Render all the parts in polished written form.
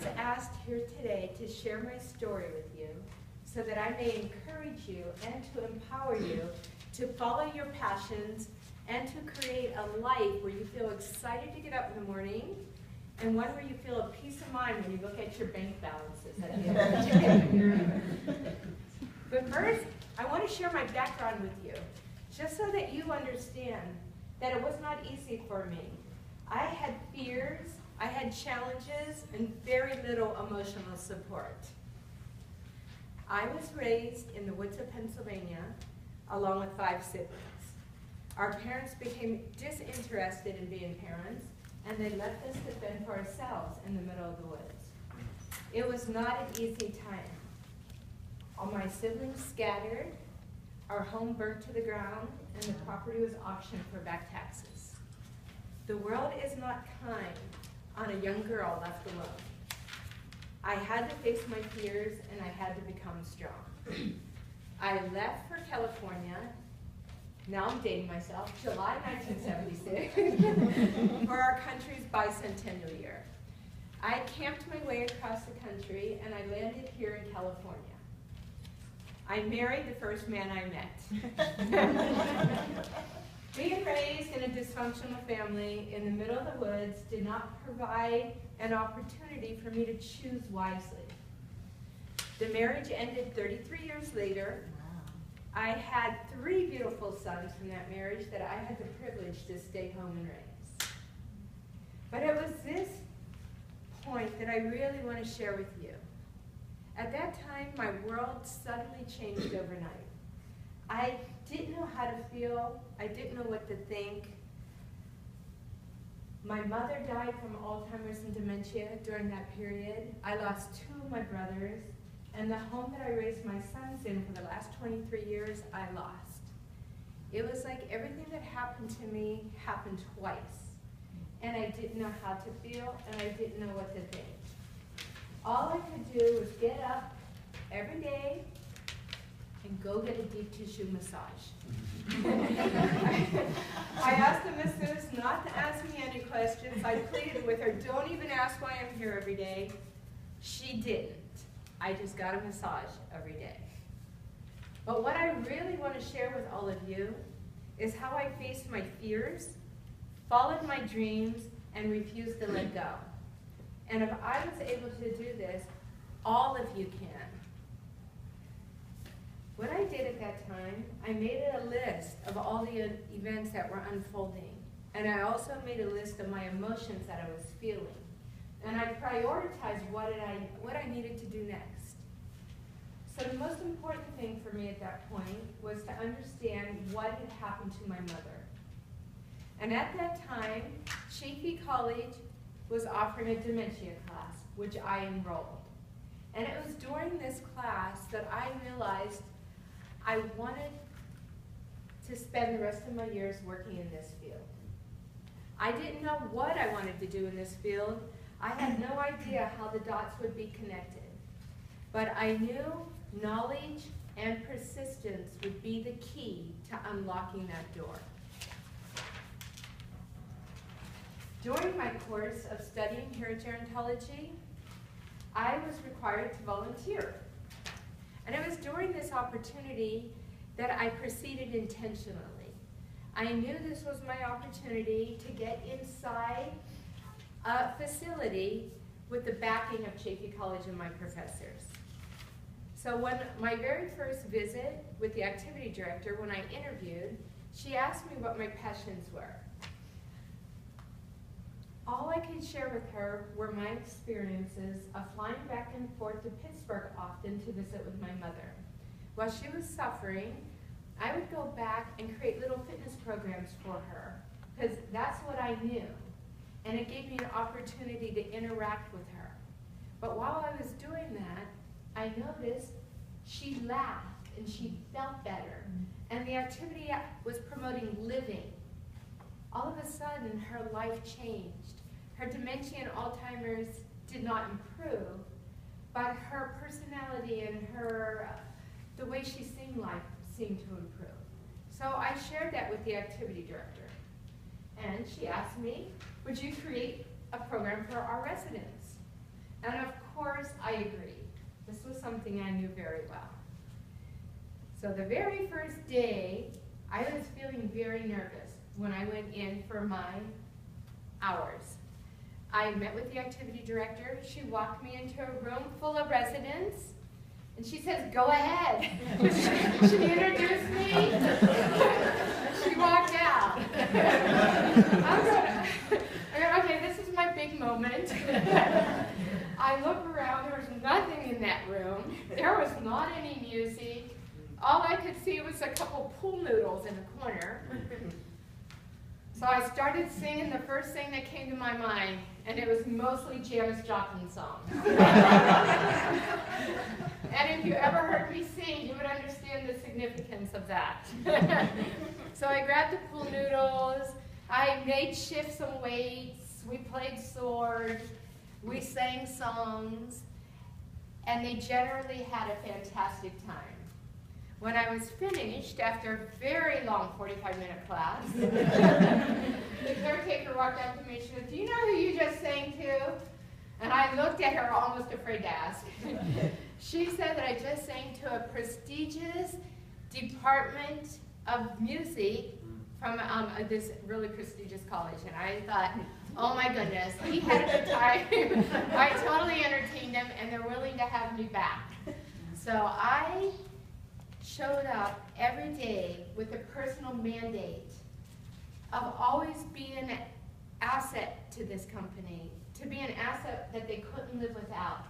was asked here today to share my story with you so that I may encourage you and to empower you to follow your passions and to create a life where you feel excited to get up in the morning and one where you feel a peace of mind when you look at your bank balances at the end of the day. But first, I want to share my background with you, just so that you understand that it was not easy for me. I had fears, I had challenges, and very little emotional support. I was raised in the woods of Pennsylvania, along with 5 siblings. Our parents became disinterested in being parents, and they left us to fend for ourselves in the middle of the woods. It was not an easy time. All my siblings scattered, our home burnt to the ground, and the property was auctioned for back taxes. The world is not kind on a young girl left alone. I had to face my fears, and I had to become strong. I left for California. Now I'm dating myself, July 1976, for our country's bicentennial year. I camped my way across the country, and I landed here in California. I married the first man I met. Being raised in a dysfunctional family in the middle of the woods did not provide an opportunity for me to choose wisely. The marriage ended 33 years later. I had 3 beautiful sons from that marriage that I had the privilege to stay home and raise. But it was this point that I really want to share with you. At that time, my world suddenly changed overnight. I didn't know how to feel. I didn't know what to think. My mother died from Alzheimer's and dementia during that period. I lost 2 of my brothers. And the home that I raised my sons in for the last 23 years, I lost. It was like everything that happened to me happened twice. And I didn't know how to feel, and I didn't know what to think. All I could do was get up every day and go get a deep tissue massage. I asked the masseuse not to ask me any questions. I pleaded with her, don't even ask why I'm here every day. She didn't. I just got a massage every day. But what I really want to share with all of you is how I faced my fears, followed my dreams, and refused to let go. And if I was able to do this, all of you can. What I did at that time, I made a list of all the events that were unfolding. And I also made a list of my emotions that I was feeling. And I prioritized what I needed to do next. So the most important thing for me at that point was to understand what had happened to my mother. And at that time, Chaffey College was offering a dementia class, which I enrolled. And it was during this class that I realized I wanted to spend the rest of my years working in this field. I didn't know what I wanted to do in this field. I had no idea how the dots would be connected. But I knew knowledge and persistence would be the key to unlocking that door. During my course of studying hair gerontology, I was required to volunteer. And it was during this opportunity that I proceeded intentionally. I knew this was my opportunity to get inside a facility with the backing of Chaffey College and my professors. So when my very first visit with the activity director, when I interviewed, she asked me what my passions were. All I could share with her were my experiences of flying back and forth to Pittsburgh often to visit with my mother. While she was suffering, I would go back and create little fitness programs for her, because that's what I knew. And it gave me an opportunity to interact with her. But while I was doing that, I noticed she laughed and she felt better. And the activity was promoting living. All of a sudden, her life changed. Her dementia and Alzheimer's did not improve, but her personality and the way she seemed to improve. So I shared that with the activity director. And she asked me, would you create a program for our residents? And of course, I agreed. This was something I knew very well. So the very first day, I was feeling very nervous when I went in for my hours. I met with the activity director. She walked me into a room full of residents, and she says, "Go ahead." She introduced me. She walked out. I go, okay, this is my big moment. I look around, there was nothing in that room. There was not any music. All I could see was a couple pool noodles in the corner. So I started singing the first thing that came to my mind, and it was mostly Janis Joplin songs. And if you ever heard me sing, you would understand the significance of that. So I grabbed the pool noodles, I made shift some weights, we played sword, we sang songs, and they generally had a fantastic time. When I was finished, after a very long 45-minute class, the caretaker walked up to me and she said, "Do you know who you just sang to?" And I looked at her almost afraid to ask. She said that I just sang to a prestigious department of music from this really prestigious college. And I thought, oh my goodness, he had a good time. I totally entertained him, and they're willing to have me back. So I showed up every day with a personal mandate of always being an asset to this company, to be an asset that they couldn't live without.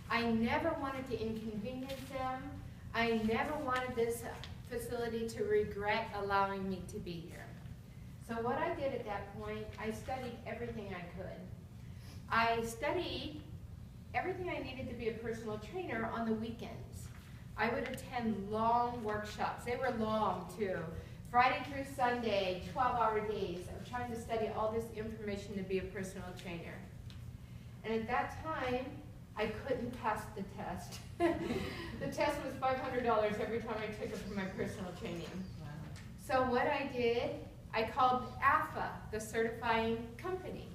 I never wanted to inconvenience them. I never wanted this facility to regret allowing me to be here. So what I did at that point, I studied everything I could. I studied everything I needed to be a personal trainer on the weekends. I would attend long workshops. They were long too. Friday through Sunday, 12-hour days of trying to study all this information to be a personal trainer. And at that time, I couldn't pass the test. The test was $500 every time I took it for my personal training. Wow. So what I did, I called AFA, the certifying company.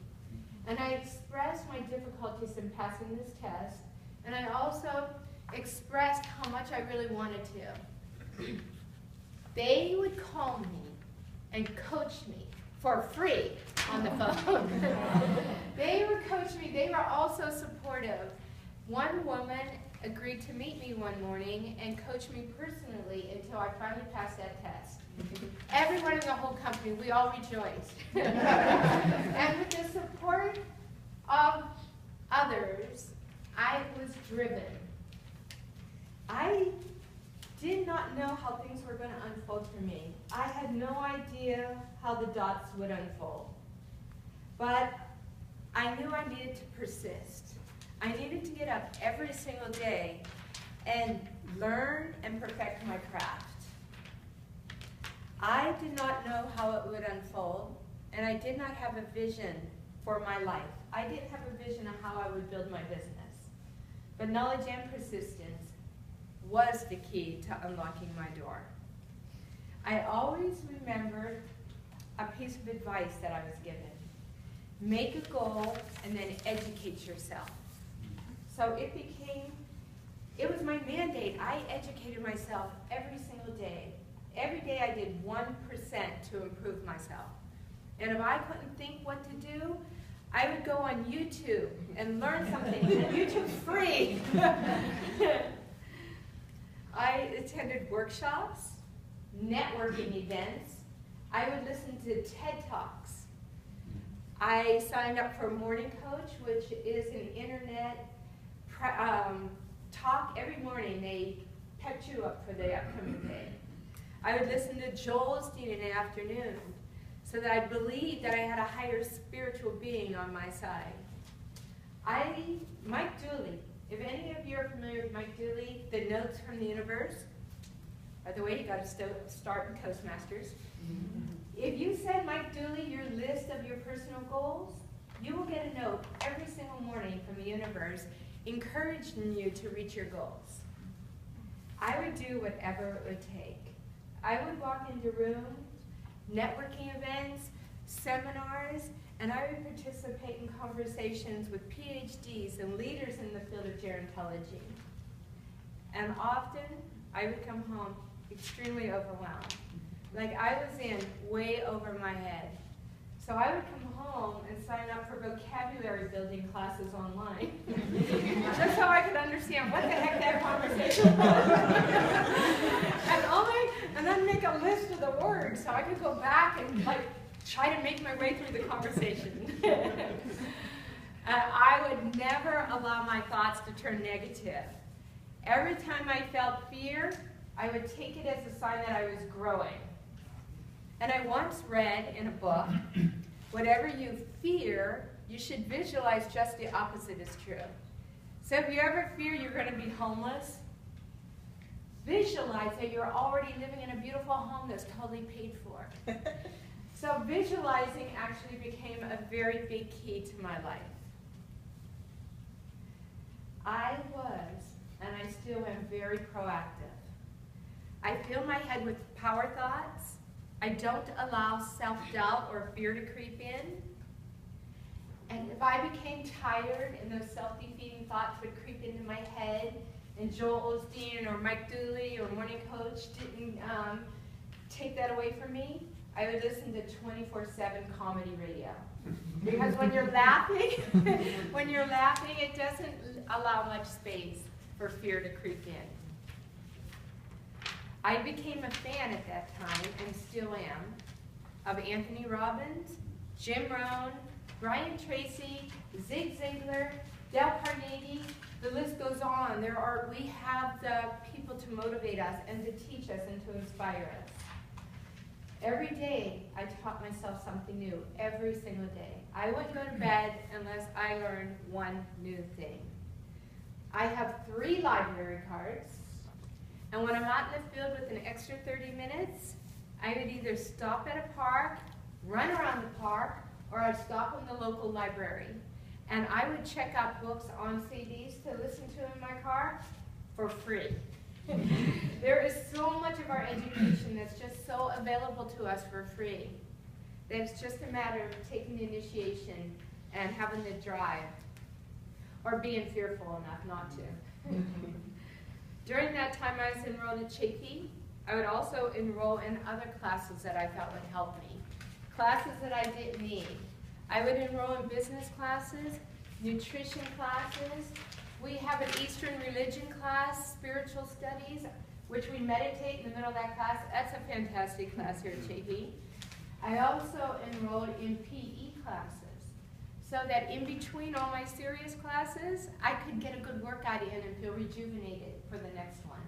And I expressed my difficulties in passing this test, and I also expressed how much I really wanted to. They would call me and coach me for free on the phone. They would coach me. They were also supportive. One woman agreed to meet me one morning and coach me personally until I finally passed that test. Everyone in the whole company, we all rejoiced. And with the support of others, I was driven. I did not know how things were going to unfold for me. I had no idea how the dots would unfold. But I knew I needed to persist. I needed to get up every single day and learn and perfect my craft. I did not know how it would unfold, and I did not have a vision for my life. I didn't have a vision of how I would build my business. But knowledge and persistence was the key to unlocking my door. I always remembered a piece of advice that I was given. Make a goal and then educate yourself. So it was my mandate. I educated myself every single day. Every day I did 1% to improve myself. And if I couldn't think what to do, I would go on YouTube and learn something. And YouTube's free. I attended workshops, networking events. I would listen to TED Talks. I signed up for Morning Coach, which is an internet talk every morning. They pepped you up for the upcoming day. I would listen to Joel Osteen in the afternoon so that I believed that I had a higher spiritual being on my side. Mike Dooley, if any of you are familiar with Mike Dooley, the notes from the universe, by the way, you got to start in Toastmasters. If you send Mike Dooley your list of your personal goals, you will get a note every single morning from the universe encouraging you to reach your goals. I would do whatever it would take. I would walk into rooms, networking events, seminars, and I would participate in conversations with PhDs and leaders in the field of gerontology. And often, I would come home extremely overwhelmed. Like I was in way over my head. So I would come home and sign up for vocabulary building classes online, just so I could understand what the heck that conversation was. and then make a list of the words so I could go back and like try to make my way through the conversation. I would never allow my thoughts to turn negative. Every time I felt fear, I would take it as a sign that I was growing. And I once read in a book, whatever you fear, you should visualize just the opposite is true. So if you ever fear you're going to be homeless, visualize that you're already living in a beautiful home that's totally paid for. So visualizing actually became a very big key to my life. I was, and I still am, very proactive. I fill my head with power thoughts. I don't allow self-doubt or fear to creep in. And if I became tired and those self-defeating thoughts would creep into my head, and Joel Osteen or Mike Dooley or Morning Coach didn't take that away from me, I would listen to 24/7 comedy radio. Because when you're laughing, it doesn't allow much space for fear to creep in. I became a fan at that time, and still am, of Anthony Robbins, Jim Rohn, Brian Tracy, Zig Ziglar, Dale Carnegie. The list goes on. We have the people to motivate us and to teach us and to inspire us. Every day, I taught myself something new, every single day. I wouldn't go to bed unless I learned one new thing. I have 3 library cards. And when I'm out in the field with an extra 30 minutes, I would either stop at a park, run around the park, or I'd stop in the local library. And I would check out books on CDs to listen to in my car for free. There is so much of our education that's just so available to us for free that it's just a matter of taking the initiation and having the drive, or being fearful enough not to. During that time I was enrolled at Chaffey. I would also enroll in other classes that I felt would help me. Classes that I didn't need. I would enroll in business classes, nutrition classes. We have an Eastern religion class, spiritual studies, which we meditate in the middle of that class. That's a fantastic class here at Chaffey. I also enrolled in PE classes, so that in between all my serious classes, I could get a good workout in and feel rejuvenated for the next one.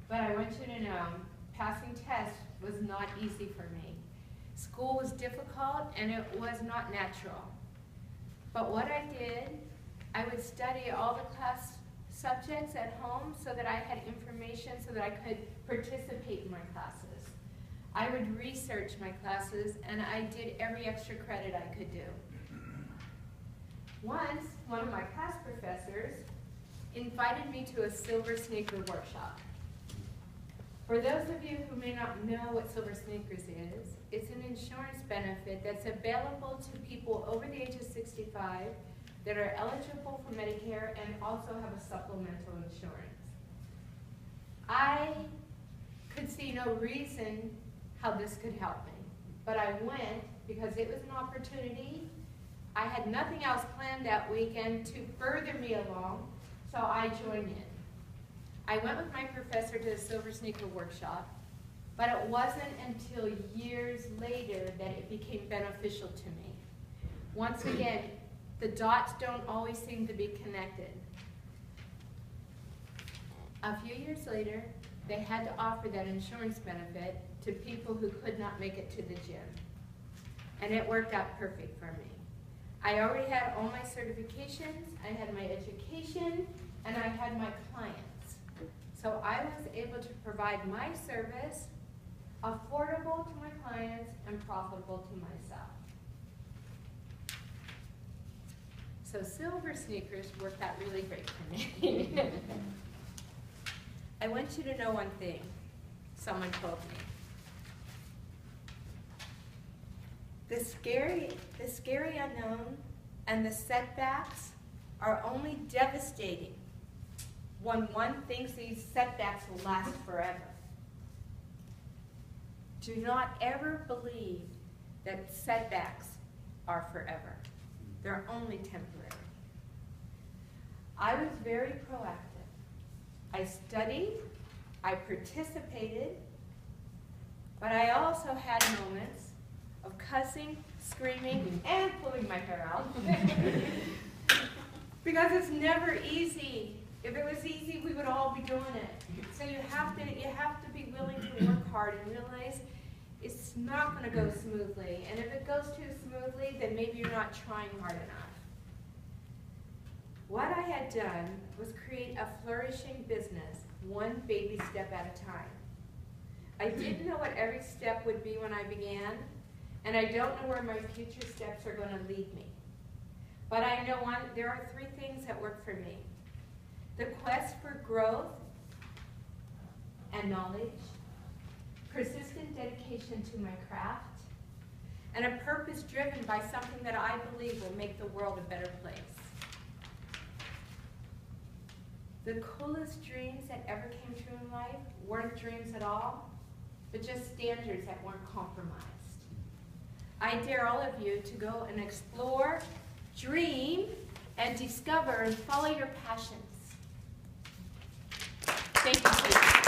But I want you to know, passing tests was not easy for me. School was difficult and it was not natural. But what I did, I would study all the class subjects at home so that I had information so that I could participate in my classes. I would research my classes and I did every extra credit I could do. Once, one of my class professors invited me to a Silver Sneaker workshop. For those of you who may not know what Silver Sneakers is, it's an insurance benefit that's available to people over the age of 65 that are eligible for Medicare and also have a supplemental insurance. I could see no reason how this could help me, but I went because it was an opportunity. I had nothing else planned that weekend to further me along, so I joined in. I went with my professor to the Silver Sneaker workshop, but it wasn't until years later that it became beneficial to me. Once again, the dots don't always seem to be connected. A few years later, they had to offer that insurance benefit to people who could not make it to the gym. And it worked out perfect for me. I already had all my certifications, I had my education, and I had my clients. So I was able to provide my service affordable to my clients and profitable to myself. So Silver Sneakers worked out really great for me. I want you to know one thing someone told me. The scary unknown and the setbacks are only devastating when one thinks these setbacks will last forever. Do not ever believe that setbacks are forever. They're only temporary. I was very proactive. I studied, I participated, but I also had moments of cussing, screaming, and pulling my hair out. Because it's never easy. If it was easy, we would all be doing it. So you have to be willing to work hard and realize it's not going to go smoothly. And if it goes too smoothly, then maybe you're not trying hard enough. What I had done was create a flourishing business, one baby step at a time. I didn't know what every step would be when I began, and I don't know where my future steps are going to lead me. But I know there are 3 things that work for me. The quest for growth and knowledge, persistent dedication to my craft, and a purpose driven by something that I believe will make the world a better place. The coolest dreams that ever came true in life weren't dreams at all, but just standards that weren't compromised. I dare all of you to go and explore, dream, and discover and follow your passions. Thank you.